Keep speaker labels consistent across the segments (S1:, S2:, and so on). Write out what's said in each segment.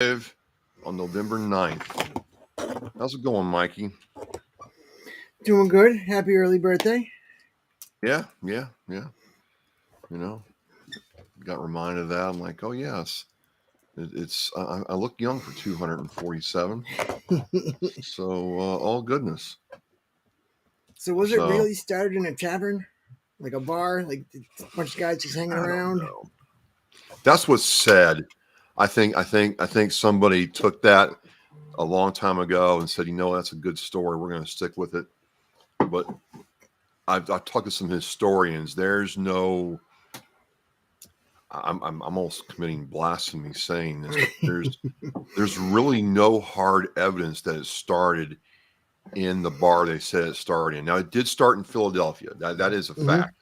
S1: live on November 9th. How's it going, Mikey?
S2: Doing good. Happy early birthday.
S1: Yeah. You know, got reminded of that. I'm like, oh yes, I look young for 247. So all goodness.
S2: So was it
S1: So
S2: really started in a tavern? Like a bar? Like a bunch of guys just hanging
S1: I don't
S2: around?
S1: know. That's what's said. I think somebody took that a long time ago and said, that's a good story. We're going to stick with it. But I've talked to some historians. There's no I'm almost committing blasphemy saying this, but there's really no hard evidence that it started in the bar they said it started in. Now it did start in Philadelphia. That is a
S2: Mm-hmm.
S1: fact.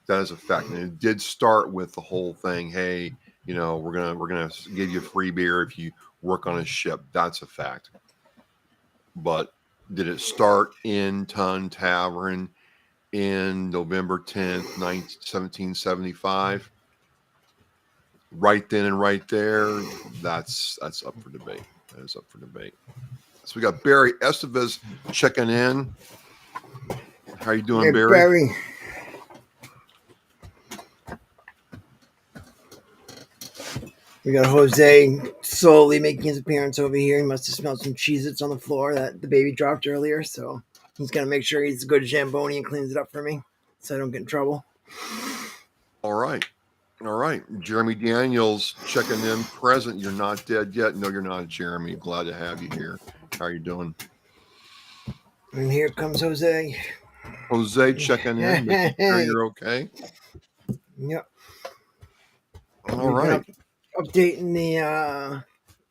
S1: That is a fact. And it did start with the whole thing, hey, we're gonna give you free beer if you work on a ship. That's a fact. But did it start in Tun Tavern in November 10th, 1775? Right then and right there, that's up for debate. That is up for debate. So we got Barry Estevez checking in. How you doing,
S2: Hey,
S1: Barry?
S2: Barry. We got Jose slowly making his appearance over here. He must have smelled some Cheez-Its on the floor that the baby dropped earlier. So he's going to make sure he's a good Zamboni and cleans it up for me so I don't get in trouble.
S1: All right. All right. Jeremy Daniels checking in. Present. You're not dead yet. No, you're not, Jeremy. Glad to have you here. How are you doing?
S2: And here comes Jose.
S1: Jose checking in, making sure
S2: Hey.
S1: you're okay.
S2: Yep.
S1: All
S2: We've been
S1: right.
S2: updating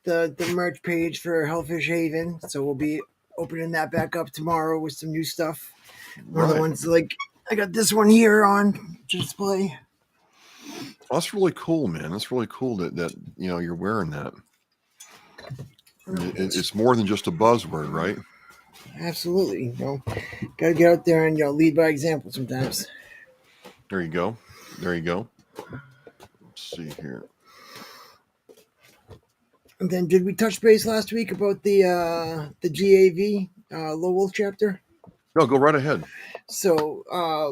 S2: the merch page for Hellfish Haven, so we'll be opening that back up tomorrow with some new stuff. One of the
S1: Right.
S2: ones like I got this one here on to display.
S1: Well, that's really cool, man. That's really cool that you're wearing that. It's more than just a buzzword, right?
S2: Absolutely, gotta get out there and lead by example sometimes.
S1: There you go. There you go. Let's see here.
S2: And then, did we touch base last week about the GAV Lowell chapter?
S1: No, go right ahead.
S2: So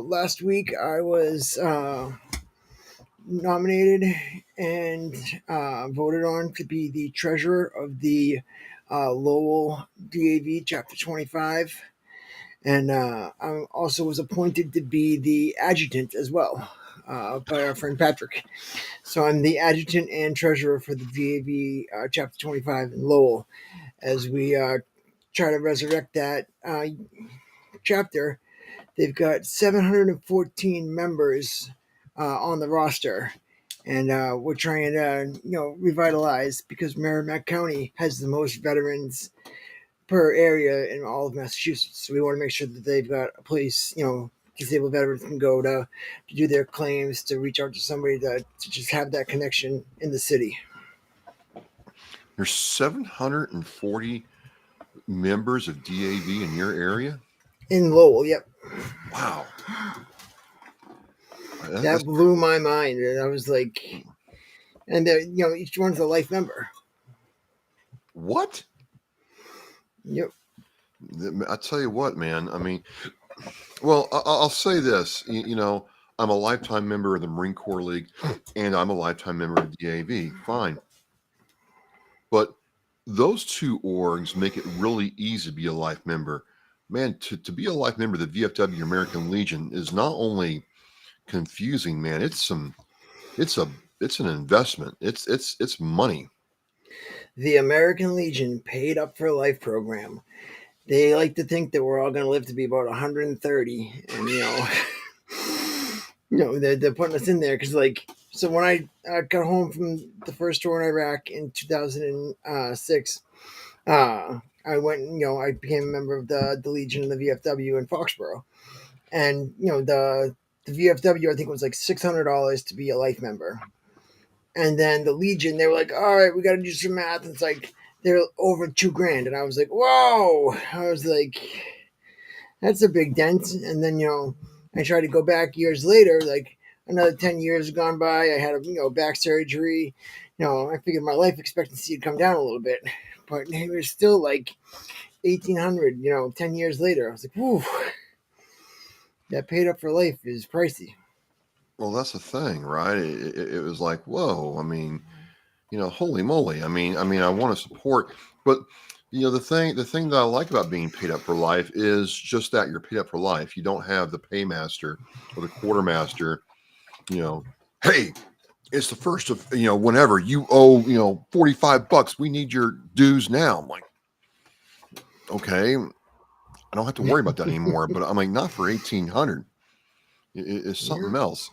S2: last week I was nominated and voted on to be the treasurer of the Lowell DAV Chapter 25. And I also was appointed to be the adjutant as well by our friend Patrick. So I'm the adjutant and treasurer for the DAV Chapter 25 in Lowell as we try to resurrect that chapter. They've got 714 members on the roster, and we're trying to revitalize because Merrimack County has the most veterans per area in all of Massachusetts. So we want to make sure that they've got a place, disabled veterans can go to do their claims, to reach out to somebody to just have that connection in the city.
S1: There's 740 members of DAV in your area.
S2: In Lowell, yep.
S1: Wow.
S2: That blew my mind. And I was like, and each one's a life member.
S1: What?
S2: Yep.
S1: I tell you what, man. I mean, well, I'll say this. I'm a lifetime member of the Marine Corps League, and I'm a lifetime member of DAV. Fine, but those two orgs make it really easy to be a life member. Man, to be a life member of the VFW American Legion is not only confusing, man. It's an investment. It's money.
S2: The American Legion paid up for life program. They like to think that we're all going to live to be about 130, and they're putting us in there because so when I got home from the first tour in Iraq in 2006, I went I became a member of the Legion and the VFW in Foxborough, and the VFW I think was like $600 to be a life member. And then the Legion, they were like, all right, we got to do some math. It's like they're over $2,000. And I was like, whoa. I was like, that's a big dent. And then, I tried to go back years later, like another 10 years gone by. I had a, back surgery. I figured my life expectancy would come down a little bit, but it was still like 1800. 10 years later, I was like, "Whew, that paid up for life is pricey."
S1: Well, that's the thing, right? It was like, whoa. I mean, holy moly. I want to support, but the thing that I like about being paid up for life is just that you're paid up for life. You don't have the paymaster or the quartermaster, you know, hey, it's the first of whenever you owe $45. We need your dues now. I'm like, okay, I don't have to worry about that anymore. But I'm like, not for 1800. It's
S2: Yeah.
S1: something else.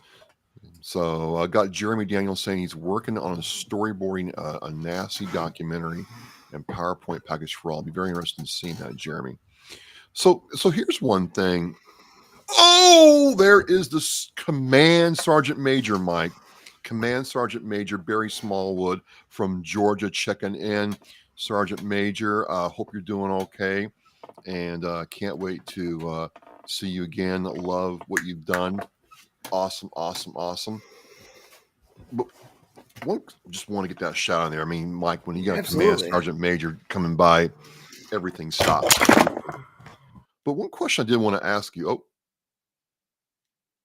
S1: So I got Jeremy Daniels saying he's working on a storyboarding a nasty documentary and PowerPoint package for all. I'll be very interested in seeing that, Jeremy. So here's one thing. Oh, there is this Command Sergeant Major, Mike. Command Sergeant Major Barry Smallwood from Georgia checking in. Sergeant Major, hope you're doing okay. And can't wait to see you again. Love what you've done. Awesome, awesome, awesome. But just want to get that shot on there. I mean, Mike, when you got a Command
S2: Absolutely.
S1: Sergeant Major coming by, everything stops. But one question I did want to ask you.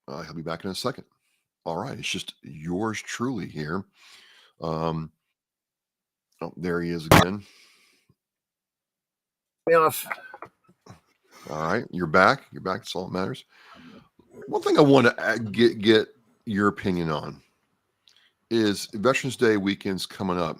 S1: He'll be back in a second. All right, it's just yours truly here. Um, oh, there he is again.
S2: Me off.
S1: All right, you're back. You're back. That's all that matters. One thing I want to get your opinion on is Veterans Day weekend's coming up.